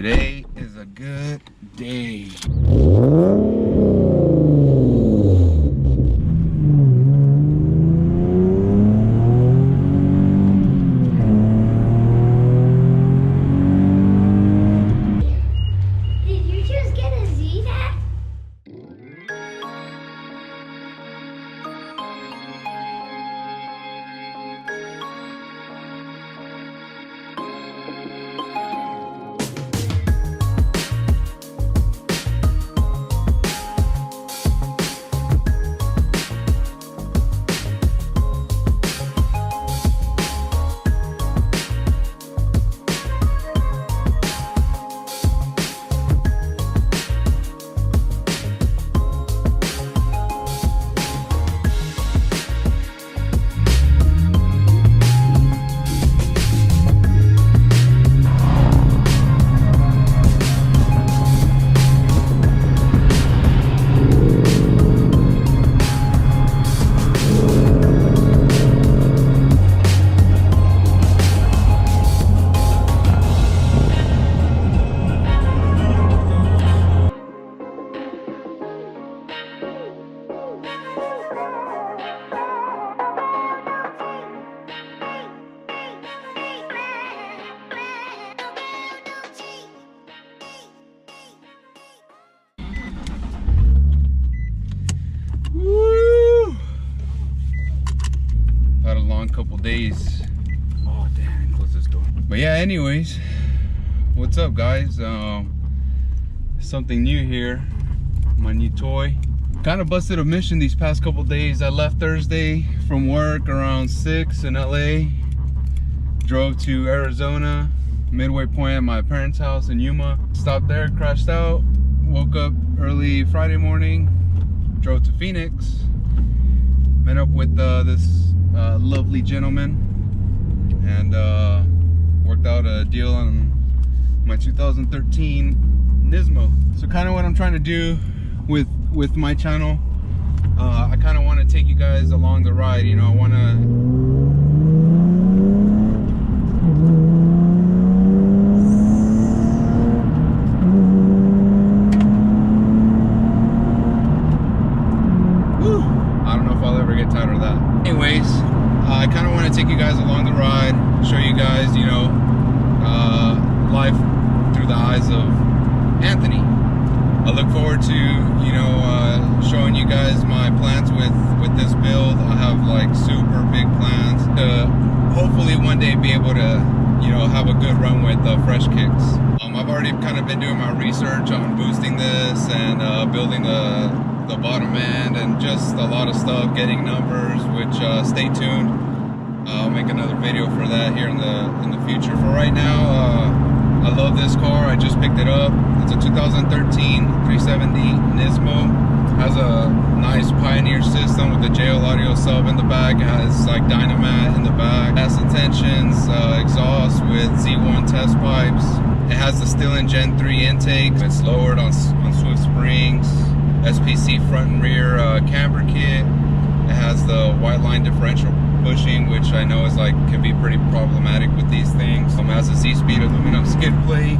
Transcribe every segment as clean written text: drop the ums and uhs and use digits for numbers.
Today is a good day. Did you just get a Z-Tag? Woo! Had a long couple days. Oh damn, close this door. But yeah, anyways, what's up guys? Something new here, my new toy. Kind of busted a mission these past couple days. I left Thursday from work around 6 in LA, drove to Arizona, midway point at my parents' house in Yuma, stopped there, crashed out, woke up early Friday morning, drove to Phoenix, met up with this lovely gentleman, and worked out a deal on my 2013 Nismo. So kind of what I'm trying to do with my channel, I kind of want to take you guys along the ride. You know, I want to anyways, I kind of want to take you guys along the ride, show you guys, you know, life through the eyes of Anthony. I look forward to, you know, showing you guys my plans with this build. I have like super big plans to hopefully one day be able to, you know, have a good run with fresh kicks. I've already kind of been doing my research on boosting this and building the bottom end and just a lot of stuff, getting numbers, which stay tuned. I'll make another video for that here in the future. For right now, I love this car. I just picked it up. It's a 2013 370 Nismo. Has a nice Pioneer system with the JL audio sub in the back. It has like Dynamat in the back, gas intentions, exhaust with Z1 test pipes. It has the Stillen Gen 3 intake. It's lowered on Swift springs. SPC front and rear camber kit. It has the white line differential bushing, which I know is like can be pretty problematic with these things. It has a Z-Speed aluminum skid plate,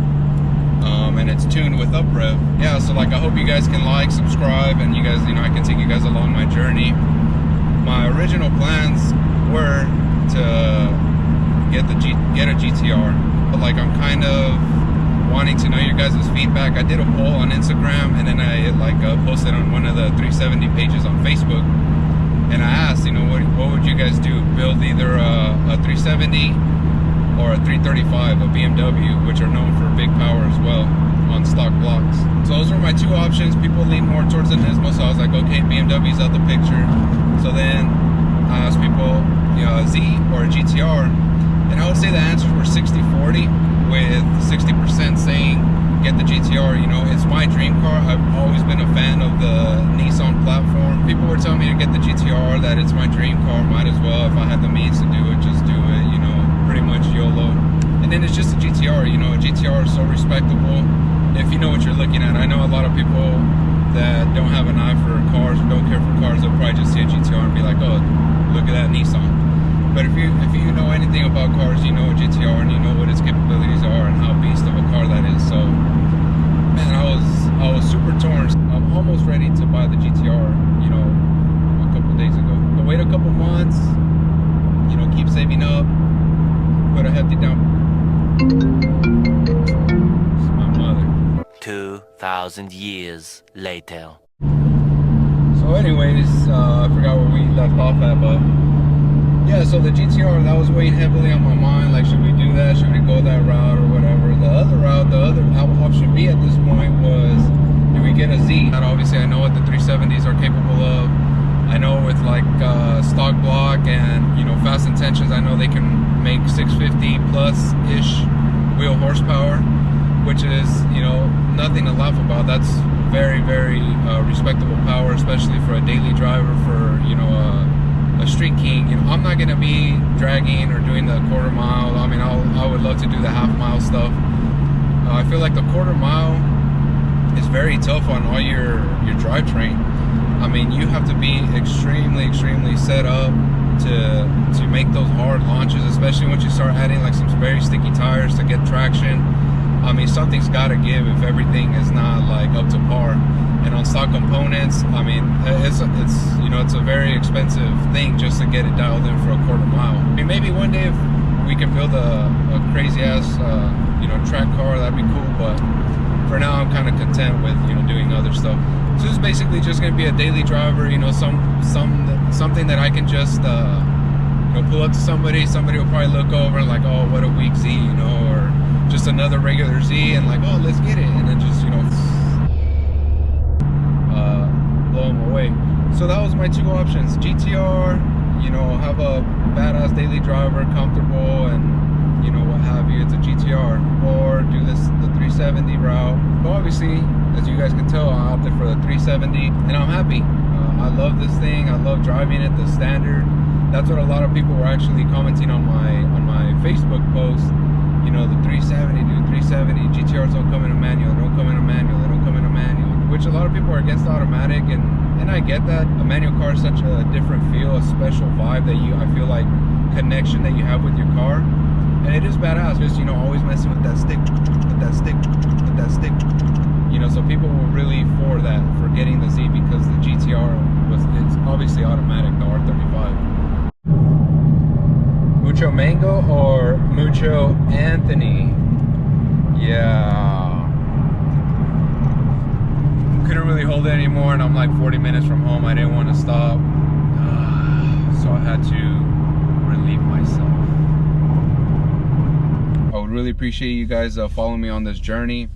and it's tuned with up rev. Yeah, so like I hope you guys can like, subscribe, and you guys, you know, I can take you guys along my journey. My original plans were to get a GTR, but like I'm kind of wanting to know your guys' feedback. I did a poll on Instagram, and then I like posted on one of the 370 pages on Facebook, and I asked, you know, what would you guys do? Build either a 370 or a 335, a BMW, which are known for big power as well on stock blocks. So those were my two options. People lean more towards the Nismo, so I was like, okay, BMW's out the picture. So then I asked people, you know, a Z or a GTR, and I would say the answers were 60-40, with 60% saying get the GTR. You know, it's my dream car. I've always been a fan of the Nissan platform. People were telling me to get the GTR, that it's my dream car, might as well. If I had the means to do it, just do it, you know, pretty much YOLO. And then it's just a GTR, you know, a GTR is so respectable if you know what you're looking at. I know a lot of people that don't have an eye for cars or don't care for cars, they'll probably just see a GTR and be like, oh, look at that Nissan. But if you know anything about cars, you know a GTR and you know what its capabilities are and how beast of a car that is. So I was super torn. I'm almost ready to buy the GTR, you know, a couple days ago. But wait a couple months, you know, keep saving up, put a hefty down. It's my mother. 2,000 years later. So anyways, I forgot where we left off at, but yeah, so the GTR, that was weighing heavily on my mind. Like, should we do that? Should we go that route or whatever? The other route, the other option B at this point was, do we get a Z? And obviously, I know what the 370s are capable of. I know with like stock block and, you know, fast intentions, I know they can make 650 plus ish wheel horsepower, which is, you know, nothing to laugh about. That's very, very respectable power, especially for a daily driver, for, you know, a street king. You know, I'm not gonna be dragging or doing the quarter mile. I mean, I would love to do the half mile stuff. I feel like the quarter mile is very tough on all your drivetrain. I mean, you have to be extremely set up to make those hard launches, especially once you start adding like some very sticky tires to get traction. I mean, something's got to give if everything is not like up to par. And on stock components, I mean, it's you know, it's a very expensive thing just to get it dialed in for a quarter mile. I mean, maybe one day if we can build a crazy ass you know, track car, that'd be cool. But for now, I'm kind of content with, you know, doing other stuff. So this is basically just going to be a daily driver. You know, something that I can just you know, pull up to somebody. Somebody will probably look over like, oh, what a weak Z, you know, or just another regular Z, and like, oh, let's get it, and then just, you know, blow them away. So that was my two options: GTR, you know, have a badass daily driver, comfortable, and, you know, what have you. It's a GTR, or do the 370 route. But obviously, as you guys can tell, I opted for the 370, and I'm happy. I love this thing. I love driving it, the standard. That's what a lot of people were actually commenting on my Facebook post. You know, the 370, dude, 370, GTRs don't come in a manual, they don't come in a manual, they don't come in a manual, which a lot of people are against automatic, and I get that. A manual car is such a different feel, a special vibe that I feel like connection that you have with your car, and it is badass, just, you know, always messing with that stick, with that stick, with that stick, you know, so people were really for that, for getting the Z, because the GTR it's obviously automatic, the R35. Mucho Mango or Mucho Anthony? Yeah. Couldn't really hold it anymore, and I'm like 40 minutes from home. I didn't want to stop. So I had to relieve myself. I would really appreciate you guys following me on this journey.